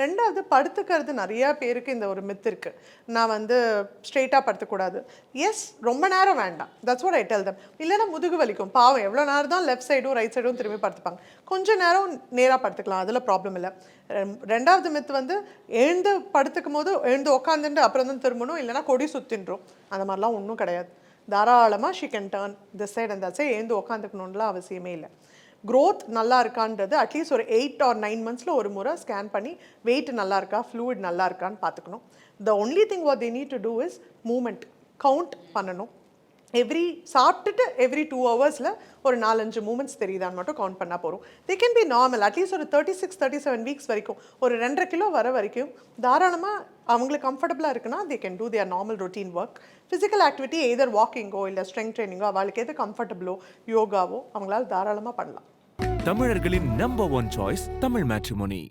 2வது படுத்துக்கிறது நிறைய பேருக்கு இந்த ஒரு மித் இருக்கு. நான் வந்து ஸ்ட்ரெயிட்டா படுத்தக்கூடாது. எஸ் ரொம்ப நேரம் வேண்டாம். That's what I tell them. இல்லைன்னா முதுகு வலிக்கும். பாவம் எவ்வளோ நேரம் தான் லெஃப்ட் சைடும் ரைட் சைடும் திரும்பி படுத்துப்பாங்க. கொஞ்ச நேரம் நேராக படுத்துக்கலாம். அதில் ப்ராப்ளம் இல்லை. 2வது மித் வந்து எழுந்து படுத்துக்கும் போது எழுந்து உட்காந்துட்டு அப்புறம் தான் திரும்பணும். இல்லைன்னா கொடி சுத்தின்றோம். அந்த மாதிரிலாம் ஒன்றும் கிடையாது. தாராளமாக she can turn this side and that side. எழுந்து உட்காந்துக்கணும்லாம் அவசியமே இல்லை. க்ரோத் நல்லா இருக்கான்றது அட்லீஸ்ட் ஒரு 8 or 9 monthsல ஒரு முறை ஸ்கேன் பண்ணி வெயிட் நல்லா இருக்கா, ஃப்ளூயிட் நல்லா இருக்கான்னு பார்த்துக்கணும். The only thing what they need to do is movement count பண்ணணும். சாப்பிட்டுட்டு எவ்ரி 2 ஹவர்ஸில் ஒரு 4-5 மூமெண்ட்ஸ் தெரியுதான்னு மட்டும் கவுண்ட் பண்ணால் போகிறோம். They can be normal at least ஒரு 36-37 வீக்ஸ் வரைக்கும் ஒரு 2.5 கிலோ வர வரைக்கும் தாராளமாக அவங்களுக்கு கம்ஃபர்டபுளாக இருக்குன்னா they can do their normal routine work. Physical activity either வாக்கிங்கோ இல்லை ஸ்ட்ரெங்க் ட்ரைனிங்கோ அவளுக்கு எது கம்ஃபர்டபுளோ யோகாவோ அவங்களால தாராளமாக பண்ணலாம். தமிழர்களின் நம்பர் 1 சாய்ஸ் தமிழ் மேட்ரிமோனி.